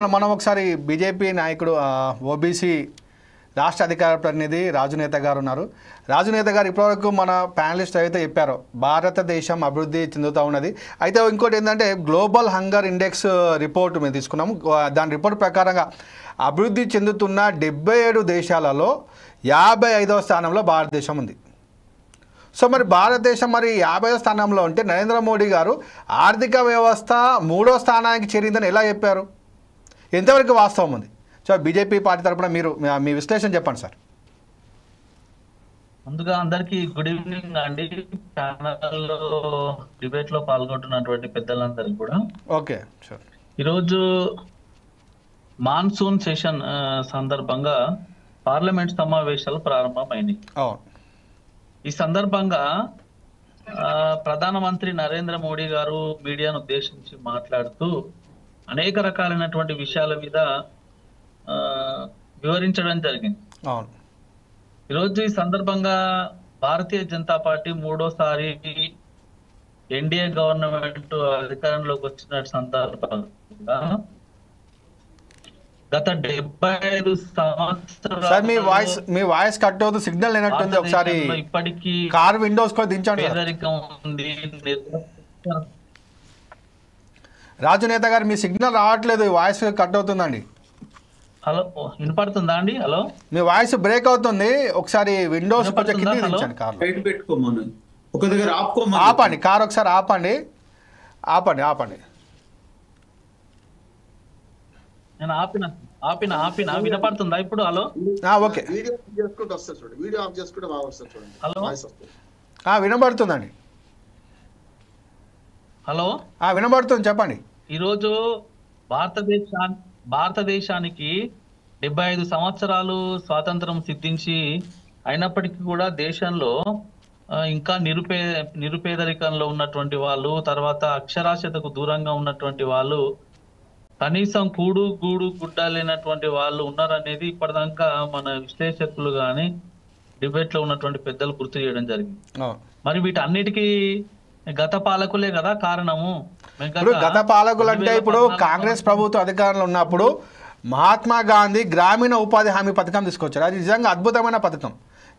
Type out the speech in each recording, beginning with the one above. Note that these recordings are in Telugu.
మనం ఒకసారి బీజేపీ నాయకుడు ఓబీసీ రాష్ట్ర అధికార ప్రతినిధి రాజునేత గారు ఉన్నారు. రాజునేత గారు ఇప్పటివరకు మన ప్యానలిస్ట్ అయితే చెప్పారు భారతదేశం అభివృద్ధి చెందుతూ ఉన్నది. అయితే ఇంకోటి ఏంటంటే గ్లోబల్ హంగర్ ఇండెక్స్ రిపోర్ట్ మేము తీసుకున్నాము. దాని రిపోర్ట్ ప్రకారంగా అభివృద్ధి చెందుతున్న 77 దేశాలలో 55వ స్థానంలో భారతదేశం ఉంది. సో మరి భారతదేశం మరి 50వ స్థానంలో ఉంటే నరేంద్ర మోడీ గారు ఆర్థిక వ్యవస్థ 3వ స్థానానికి చేరిందని ఎలా చెప్పారు? ఎంతవరకు వాస్తవం ఉంది? సో బీజేపీ పార్టీ తరఫున మీరు మీ విశ్లేషణ చెప్పండి సార్. ముందుగా అందరికీ గుడ్ ఈవినింగ్ అండి. ఛానల్లో డిబేట్ లో పాల్గొంటున్నటువంటి పెద్దలందరికీ కూడా ఓకే సార్. ఈరోజు మాన్సూన్ సెషన్ సందర్భంగా పార్లమెంట్ సమావేశాలు ప్రారంభమైనాయి. ఈ సందర్భంగా ప్రధానమంత్రి నరేంద్ర మోడీ గారు మీడియాను ఉద్దేశించి మాట్లాడుతూ అనేక రకాలైనటువంటి విషయాల మీద వివరించడం జరిగింది. ఈరోజు ఈ సందర్భంగా Bharatiya Janata party 3వసారి NDA government అధికారంలోకి వచ్చిన సందర్భంగా గత 75 సంవత్సరాలు మీ వాయిస్ కట్ అవుతుంది, సిగ్నల్ లేనట్టుంది. ఒకసారి ఇప్పటికీ కార్ విండోస్ కూడా దించండి. పేదరికం ఉంది. రాజునేత గారు మీ సిగ్నల్ రావట్లేదు, వాయిస్ కట్ అవుతుందండి. హలో, వినపడుతుందా అండి? హలో, మీ వాయిస్ బ్రేక్ అవుతుంది. ఒకసారి విండోస్ కొంచెం కింద దించండి. కార్ ఆపండి, కార్ ఒకసారి ఆపండి. నేను ఆపిన వినపడుతుందా ఇప్పుడు? హలో, ఓకే, హలో, వినబడుతుందండి. హలో, వినబడుతుంది, చెప్పండి. ఈరోజు భారతదేశానికి 75 సంవత్సరాలు స్వాతంత్రం సిద్ధించి అయినప్పటికీ కూడా దేశంలో ఇంకా నిరుపేదరికంలో ఉన్నటువంటి వాళ్ళు, తర్వాత అక్షరాస్యతకు దూరంగా ఉన్నటువంటి వాళ్ళు, కనీసం కూడు గూడు గుడ్డ లేనటువంటి వాళ్ళు ఉన్నారనేది ఇప్పటిదాకా మన విశ్లేషకులు కానీ డిబేట్ లో ఉన్నటువంటి పెద్దలు గుర్తు చేయడం జరిగింది. మరి వీటన్నిటికీ గత పాలకులే కదా కారణము. గత పాలకులు అంటే ఇప్పుడు కాంగ్రెస్ ప్రభుత్వం అధికారంలో ఉన్నప్పుడు మహాత్మా గాంధీ గ్రామీణ ఉపాధి హామీ పథకం తీసుకొచ్చారు. అది నిజంగా అద్భుతమైన పథకం.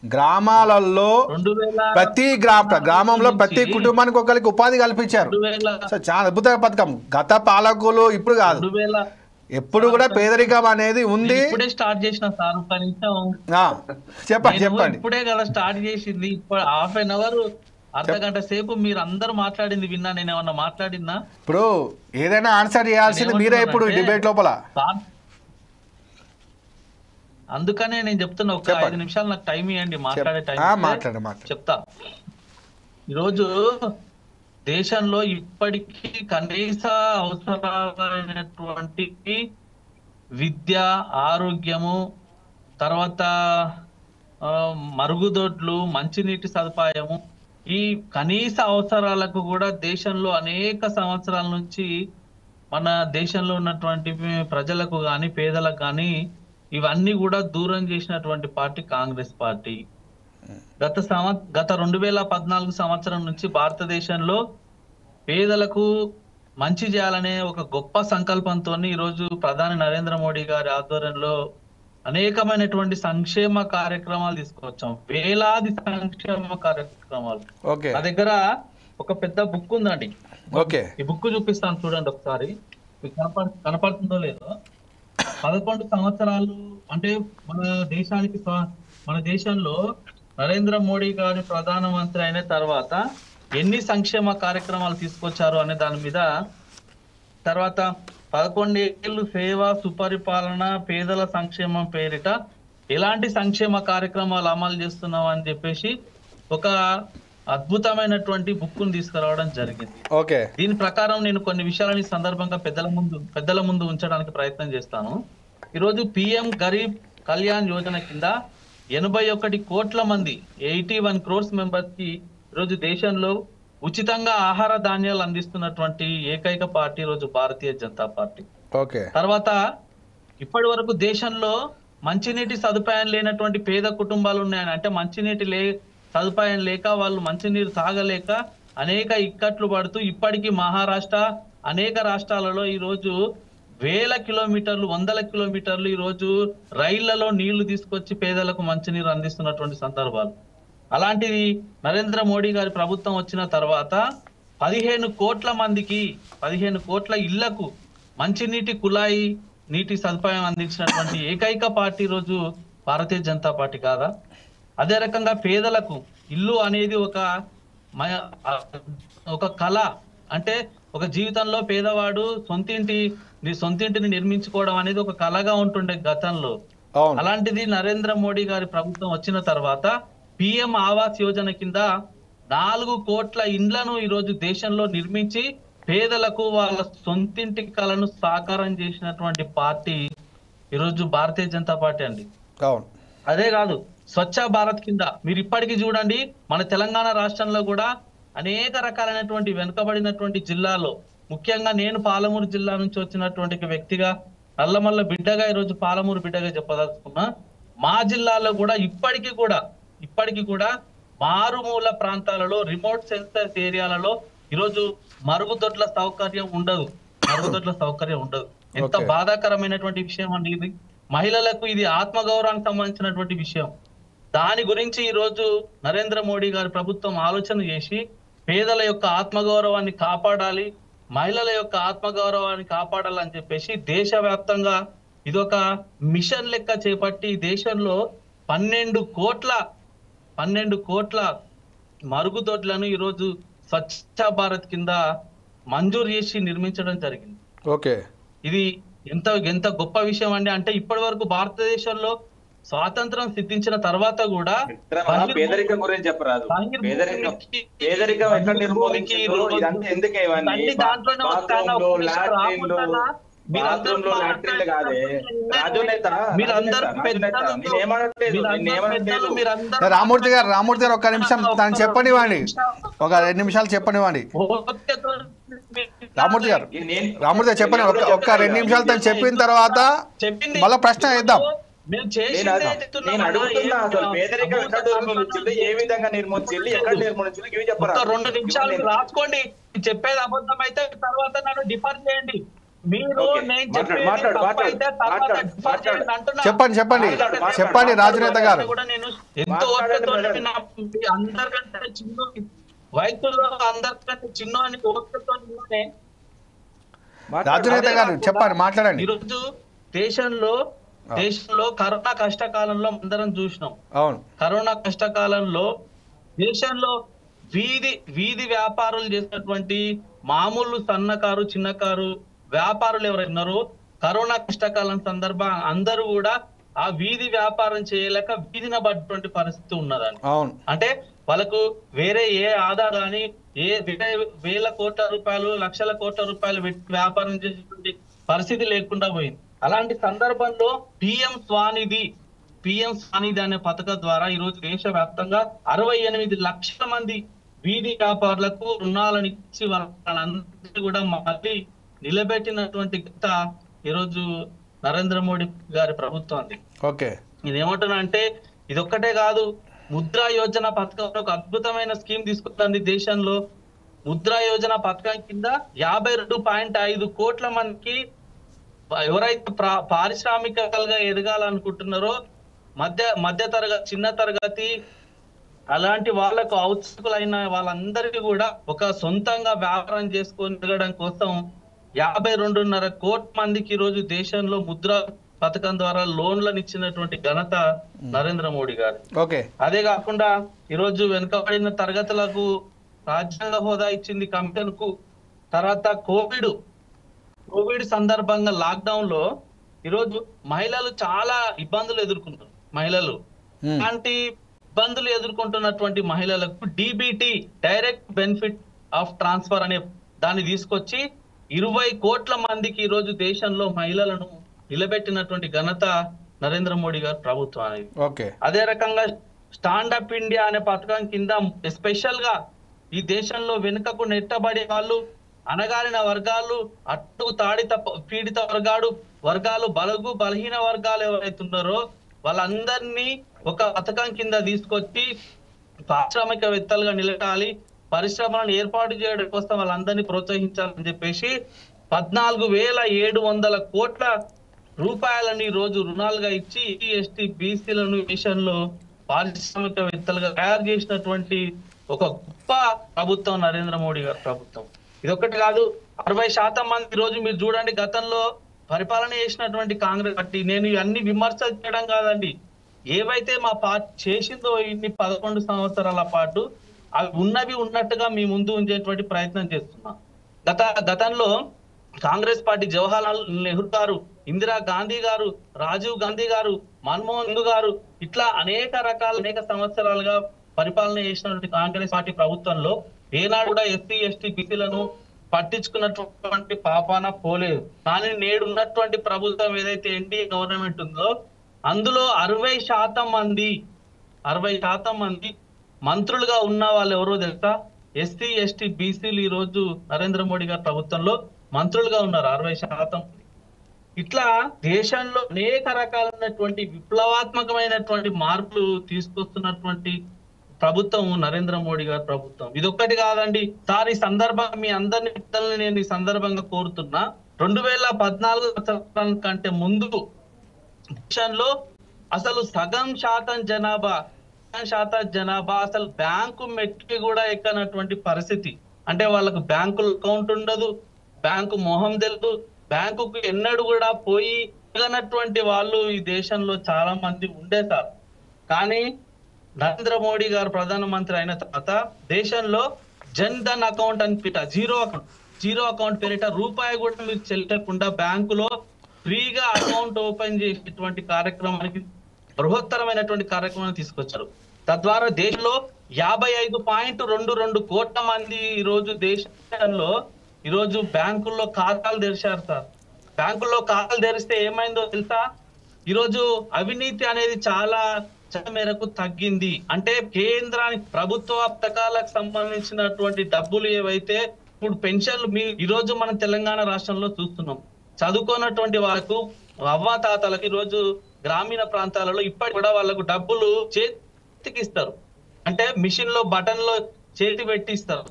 గ్రామాలలో ప్రతి గ్రామంలో ప్రతి కుటుంబానికి ఒకరికి ఉపాధి కల్పించారు. చాలా అద్భుతమైన పథకం. గత పాలకులు ఇప్పుడు కాదు, ఎప్పుడు కూడా పేదరికం అనేది ఉంది. ఇప్పుడే స్టార్ట్ చేసిన సార్, చెప్పండి. ఇప్పుడే కదా స్టార్ట్ చేసింది. ఇప్పుడు హాఫ్ అన్ అవర్, అర్ధగంట సేపు మీరు అందరు మాట్లాడింది విన్నా. నేను ఏమన్నా మాట్లాడినా? ఇప్పుడు ఏదైనా ఆన్సర్ చేయాల్సింది మీరే ఇప్పుడు డిబేట్ లోపల. అందుకనే నేను చెప్తున్నా, ఒక 5 నిమిషాలు నాకు టైం ఇవ్వండి, మాట్లాడే టైం చెప్తా. ఈరోజు దేశంలో ఇప్పటికీ కనీస అవసరాలైనటువంటి విద్య, ఆరోగ్యము, తర్వాత మరుగుదొడ్లు, మంచినీటి సదుపాయము, ఈ కనీస అవసరాలకు కూడా దేశంలో అనేక సంవత్సరాల నుంచి మన దేశంలో ఉన్నటువంటి ప్రజలకు కానీ పేదలకు కానీ ఇవన్నీ కూడా దూరం చేసినటువంటి పార్టీ కాంగ్రెస్ పార్టీ. గత 2014 సంవత్సరం నుంచి భారతదేశంలో పేదలకు మంచి చేయాలనే ఒక గొప్ప సంకల్పంతో ఈరోజు ప్రధాని నరేంద్ర మోడీ గారి ఆధ్వర్యంలో అనేకమైనటువంటి సంక్షేమ కార్యక్రమాలు తీసుకొచ్చాం. వేలాది సంక్షేమ కార్యక్రమాలు. నా దగ్గర ఒక పెద్ద బుక్ ఉందండి. ఈ బుక్ చూపిస్తాను, చూడండి ఒకసారి. మీకు కనపడుతుందో లేదో. 11 సంవత్సరాలు అంటే మన దేశంలో నరేంద్ర మోడీ గారి ప్రధానమంత్రి అయిన తర్వాత ఎన్ని సంక్షేమ కార్యక్రమాలు తీసుకొచ్చారు అనే దాని మీద, తర్వాత 11 ఏళ్ళు సేవ సుపరిపాలన పేదల సంక్షేమం పేరిట ఎలాంటి సంక్షేమ కార్యక్రమాలు అమలు చేస్తున్నాం అని చెప్పేసి ఒక అద్భుతమైనటువంటి బుక్ ని తీసుకురావడం జరిగింది. దీని ప్రకారం నేను కొన్ని విషయాలని సందర్భంగా పెద్దల ముందు ఉంచడానికి ప్రయత్నం చేస్తాను. ఈరోజు పిఎం గరీబ్ కళ్యాణ్ యోజన కింద 81 కోట్ల మంది 81 crores మెంబర్స్ కి ఈరోజు దేశంలో ఉచితంగా ఆహార ధాన్యాలు అందిస్తున్నటువంటి ఏకైక పార్టీ ఈరోజు భారతీయ జనతా పార్టీ. తర్వాత ఇప్పటి వరకు దేశంలో మంచినీటి సదుపాయం లేనటువంటి పేద కుటుంబాలు ఉన్నాయని, అంటే మంచినీటి సదుపాయం లేక వాళ్ళు మంచినీరు తాగలేక అనేక ఇక్కట్లు పడుతూ ఇప్పటికీ మహారాష్ట్ర అనేక రాష్ట్రాలలో ఈరోజు వేల కిలోమీటర్లు, వందల కిలోమీటర్లు ఈరోజు రైళ్లలో నీళ్లు తీసుకొచ్చి పేదలకు మంచినీరు అందిస్తున్నటువంటి సందర్భాలు. అలాంటిది నరేంద్ర మోడీ గారి ప్రభుత్వం వచ్చిన తర్వాత 15 కోట్ల మందికి, 15 కోట్ల ఇళ్లకు మంచినీటి కుళాయి నీటి సదుపాయం అందించినటువంటి ఏకైక పార్టీ రోజు భారతీయ జనతా పార్టీ కాదా? అదే రకంగా పేదలకు ఇల్లు అనేది ఒక కళ. అంటే ఒక జీవితంలో పేదవాడు సొంతింటిని నిర్మించుకోవడం అనేది ఒక కళగా ఉంటుండే గతంలో. అలాంటిది నరేంద్ర మోడీ గారి ప్రభుత్వం వచ్చిన తర్వాత పిఎం ఆవాస్ యోజన కింద 4 కోట్ల ఇండ్లను ఈరోజు దేశంలో నిర్మించి పేదలకు వాళ్ళ సొంతింటి కళను సాకారం చేసినటువంటి పార్టీ ఈరోజు భారతీయ జనతా పార్టీ అండి. అదే కాదు, స్వచ్ఛ భారత్ కింద మీరు ఇప్పటికీ చూడండి, మన తెలంగాణ రాష్ట్రంలో కూడా అనేక రకాలైనటువంటి వెనుకబడినటువంటి జిల్లాలో, ముఖ్యంగా నేను పాలమూరు జిల్లా నుంచి వచ్చినటువంటి వ్యక్తిగా, నల్లమల్ల బిడ్డగా ఈరోజు పాలమూరు బిడ్డగా చెప్పదలుచుకున్నా, మా జిల్లాలో కూడా ఇప్పటికీ కూడా మారుమూల ప్రాంతాలలో, రిమోట్ సెన్సర్ ఏరియాలలో ఈరోజు మరుగుదొడ్ల సౌకర్యం ఉండదు. ఎంత బాధాకరమైనటువంటి విషయం అండి ఇది. మహిళలకు ఇది ఆత్మగౌరవానికి సంబంధించినటువంటి విషయం. దాని గురించి ఈరోజు నరేంద్ర మోడీ గారి ప్రభుత్వం ఆలోచన చేసి పేదల యొక్క ఆత్మగౌరవాన్ని కాపాడాలి, మహిళల యొక్క ఆత్మగౌరవాన్ని కాపాడాలని చెప్పేసి దేశవ్యాప్తంగా ఇదొక మిషన్ లెక్క చేపట్టి దేశంలో 12 కోట్ల మరుగుదొడ్లను ఈరోజు స్వచ్ఛ భారత్ కింద మంజూరు చేసి నిర్మించడం జరిగింది. ఇది ఎంత గొప్ప విషయం అండి. అంటే ఇప్పటి వరకు భారతదేశంలో స్వాతంత్రం సిద్ధించిన తర్వాత కూడా పేదరికం గురించి చెప్పరాదు. పేదరికం ఎక్కడ నిర్మూలించారు, ఇదంతా ఎందుకే ఇవన్నీ? రామూర్తి గారు ఒక్క నిమిషం తను చెప్పనివ్వండి, ఒక 2 నిమిషాలు చెప్పనివ్వండి. రామూర్తి గారు చెప్పండి, ఒక్క 2 నిమిషాలు తను చెప్పిన తర్వాత మళ్ళీ ప్రశ్న వేద్దాం. నేను అడుగుతున్నా, అసలు పేదరికం ఎక్కడ నిర్మూలించింది, ఏ విధంగా నిర్మూలించింది, ఎక్కడ నిర్మూలించింది ఇవి చెప్పరా? 2 నిమిషాలు రాసుకోండి. చెప్పేది అబద్ధం అయితే తర్వాత నన్ను డిఫర్ చేయండి. చెప్పండి రాజనేత గారు. ఎంతో ఓపికతో అందరికంటే చిన్న వయసులో అందరికంటే చిన్న అని ఓపికతో రాజనేత గారు చెప్పండి, మాట్లాడండి. ఈరోజు దేశంలో కరోనా కష్టకాలంలో అందరం చూసినాం. కరోనా కష్టకాలంలో దేశంలో వీధి వ్యాపారులు చేసినటువంటి మామూలు సన్నకారు, చిన్నకారు వ్యాపారులు ఎవరైనారో కరోనా కష్టకాలం సందర్భంగా అందరూ కూడా ఆ వీధి వ్యాపారం చేయలేక వీధిన పడ్డటువంటి పరిస్థితి ఉన్నదండి. అంటే వాళ్ళకు వేరే ఏ ఆదా కానీ వేల కోట్ల రూపాయలు, లక్షల కోట్ల రూపాయలు వ్యాపారం చేసేటువంటి పరిస్థితి లేకుండా పోయింది. అలాంటి సందర్భంలో పిఎం స్వానిధి అనే పథకం ద్వారా ఈరోజు దేశవ్యాప్తంగా 68 లక్షల మంది వీధి వ్యాపారులకు రుణాలను ఇచ్చి వాళ్ళందరినీ కూడా మళ్ళీ నిలబెట్టినటువంటి గత ఈరోజు నరేంద్ర మోడీ గారి ప్రభుత్వం. ఇదేమంటున్నా అంటే ఇదొక్కటే కాదు, ముద్రా యోజన పథకం ఒక అద్భుతమైన స్కీమ్ తీసుకుంటుంది దేశంలో. ముద్రా యోజన పథకం కింద 52.5 కోట్ల మందికి ఎవరైతే పారిశ్రామికలుగా ఎదగాలనుకుంటున్నారో మధ్య తరగతి, చిన్న తరగతి అలాంటి వాళ్ళకు ఔత్సుకులైన వాళ్ళందరికీ కూడా ఒక సొంతంగా వ్యాపారం చేసుకొని ఎదగడం కోసం 52.5 కోట్ల మందికి ఈరోజు దేశంలో ముద్రా పథకం ద్వారా లోన్లను ఇచ్చినటువంటి ఘనత నరేంద్ర మోడీ గారు. అదే కాకుండా ఈరోజు వెనుకబడిన తరగతులకు రాజ్యాంగ హోదా ఇచ్చింది కమిషన్ కు. తర్వాత కోవిడ్ సందర్భంగా లాక్డౌన్ లో ఈరోజు మహిళలు చాలా ఇబ్బందులు ఎదుర్కొంటారు. అలాంటి ఇబ్బందులు ఎదుర్కొంటున్నటువంటి మహిళలకు DBT, direct benefit of transfer అనే దాన్ని తీసుకొచ్చి 20 కోట్ల మందికి ఈరోజు దేశంలో మహిళలను నిలబెట్టినటువంటి ఘనత నరేంద్ర మోడీ గారి ప్రభుత్వానికి. అదే రకంగా స్టాండప్ ఇండియా అనే పథకం కింద స్పెషల్ గా ఈ దేశంలో వెనుకకు నెట్టబడే వాళ్ళు, అణగారిన వర్గాలు, అట్టు తాడిత పీడిత వర్గాలు, బలహీన వర్గాలు ఎవరైతున్నారో వాళ్ళందరినీ ఒక పథకం కింద తీసుకొచ్చి పారిశ్రామికవేత్తలుగా నిలబడాలి, పరిశ్రమలను ఏర్పాటు చేయడం కోసం వాళ్ళందరినీ ప్రోత్సహించాలని చెప్పేసి 14,700 కోట్ల రూపాయలని ఈ రోజు రుణాలుగా ఇచ్చి ఎస్టీ బీసీలను దేశంలో పారిశ్రామికవేత్తలుగా తయారు చేసినటువంటి ఒక గొప్ప ప్రభుత్వం నరేంద్ర మోడీ గారి ప్రభుత్వం. ఇదొక్కటి కాదు, 60% మంది ఈ రోజు మీరు చూడండి గతంలో పరిపాలన చేసినటువంటి కాంగ్రెస్ పార్టీ. నేను ఇవన్నీ విమర్శ చేయడం కాదండి, ఏవైతే మా పార్టీ చేసిందో ఇన్ని 11 సంవత్సరాల పాటు అవి ఉన్నవి ఉన్నట్టుగా మీ ముందు ఉంచేటువంటి ప్రయత్నం చేస్తున్నాం. గతంలో కాంగ్రెస్ పార్టీ జవహర్లాల్ నెహ్రూ గారు, ఇందిరా గాంధీ గారు, రాజీవ్ గాంధీ గారు, మన్మోహన్ సింగ్ గారు, ఇట్లా అనేక సంవత్సరాలుగా పరిపాలన చేసినటువంటి కాంగ్రెస్ పార్టీ ప్రభుత్వంలో ఏనాడు కూడా ఎస్సీ ఎస్టీ బీసీలను పట్టించుకున్నటువంటి పాపాన పోలేదు. కానీ నేడు ఉన్నటువంటి ప్రభుత్వం ఏదైతే ఎన్డీఏ గవర్నమెంట్ ఉందో అందులో 60% మంది మంత్రులుగా ఉన్న వాళ్ళు ఎవరో తెలుసా? ఎస్సీ ఎస్టీ బీసీలు ఈ రోజు నరేంద్ర మోడీ గారి ప్రభుత్వంలో మంత్రులుగా ఉన్నారు 60%. ఇట్లా దేశంలో అనేక రకాలైనటువంటి విప్లవాత్మకమైనటువంటి మార్పులు తీసుకొస్తున్నటువంటి ప్రభుత్వం నరేంద్ర మోడీ గారి ప్రభుత్వం. ఇదొక్కటి కాదండి సార్, ఈ సందర్భంగా మీ అందరిని నేను ఈ సందర్భంగా కోరుతున్నా, 2014 సంవత్సరం కంటే ముందు దేశంలో అసలు సగం శాతం జనాభా అసలు బ్యాంకు మెట్కి కూడా ఎక్కనటువంటి పరిస్థితి. అంటే వాళ్ళకు బ్యాంకుల అకౌంట్ ఉండదు, బ్యాంకు మొహం తెలుసు, బ్యాంకుకు ఎన్నడూ కూడా పోయి ఎగనటువంటి వాళ్ళు ఈ దేశంలో చాలా మంది ఉండే సార్. కానీ నరేంద్ర మోడీ గారు ప్రధానమంత్రి అయిన తర్వాత దేశంలో జన్ ధన్ అకౌంట్ అని పెట్ట జీరో అకౌంట్ పేరిట రూపాయి కూడా మీరు చెల్లించకుండా బ్యాంకులో ఫ్రీగా అకౌంట్ ఓపెన్ చేసేటువంటి కార్యక్రమానికి బృహత్తరమైనటువంటి కార్యక్రమాన్ని తీసుకొచ్చారు. తద్వారా దేశంలో 55.22 కోట్ల మంది ఈ రోజు దేశంలో ఈ రోజు బ్యాంకుల్లో ఖాతాలు తెరిచారు సార్. బ్యాంకుల్లో ఖాతాలు తెరిస్తే ఏమైందో తెలుసా? ఈ రోజు అవినీతి అనేది చాలా మేరకు తగ్గింది. అంటే కేంద్రానికి ప్రభుత్వ పథకాలకు సంబంధించినటువంటి డబ్బులు ఏవైతే ఇప్పుడు పెన్షన్లు ఈ రోజు మనం తెలంగాణ రాష్ట్రంలో చూస్తున్నాం, చదువుకున్నటువంటి వాళ్ళకు అవ్వాతాతలకు ఈ రోజు గ్రామీణ ప్రాంతాలలో ఇప్పటి కూడా వాళ్ళకు డబ్బులు చేతికి ఇస్తారు, అంటే మిషన్ లో బటన్ లో చేతి పెట్టి ఇస్తారు.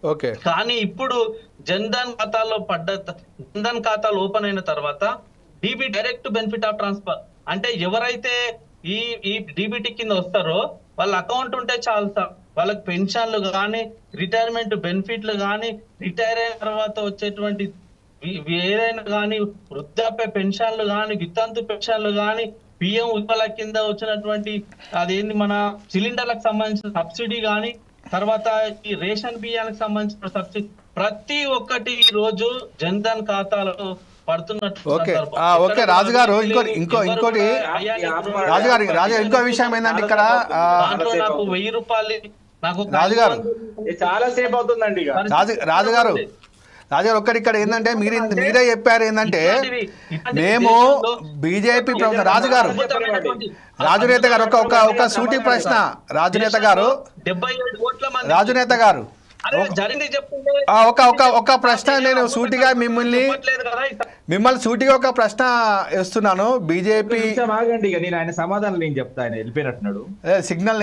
ఓకే. కానీ ఇప్పుడు జన్ధన్ ఖాతాలు ఓపెన్ అయిన తర్వాత DB direct benefit of transfer, అంటే ఎవరైతే ఈ డీబీటీ కింద వస్తారో వాళ్ళ అకౌంట్ ఉంటే చాలు సార్, వాళ్ళకి పెన్షన్లు కానీ, రిటైర్మెంట్ బెనిఫిట్లు కానీ, రిటైర్ అయిన తర్వాత వచ్చేటువంటి ఏదైనా కానీ, వృద్ధాప్య పెన్షన్లు కానీ, వితంతు పెన్షన్లు కానీ, పిఎం ఉజ్వల కింద వచ్చినటువంటి అదేంటి మన సిలిండర్లకు సంబంధించిన సబ్సిడీ కానీ, తర్వాత ఈ రేషన్ బియ్యానికి సంబంధించిన సబ్సిడీ, ప్రతి ఒక్కటి ఈ రోజు జన్ధన్ ఖాతాలో పడుతున్నట్టు. ఓకే రాజుగారు, ఇంకోటి రాజుగారు ఇంకో విషయం ఏంటంటే ఇక్కడ నాకు 1000 రూపాయలు నాకు రాజుగారు చాలా సేపు అవుతుందండి. రాజుగారు ఒక్కటి ఇక్కడ ఏంటంటే మీరే చెప్పారు ఏంటంటే మేము బీజేపీ ప్రభుత్వం. రాజునేత గారు ఒక సూటి ప్రశ్న. రాజునేత గారు ఒక ప్రశ్న, నేను సూటిగా మిమ్మల్ని సూటిగా ఒక ప్రశ్న వేస్తున్నాను. బీజేపీ ఆగండి, నేను ఆయన సమాధానం నేను చెప్తా, ఆయన వెళ్ళిపోయినట్టున్నాడు. సిగ్నల్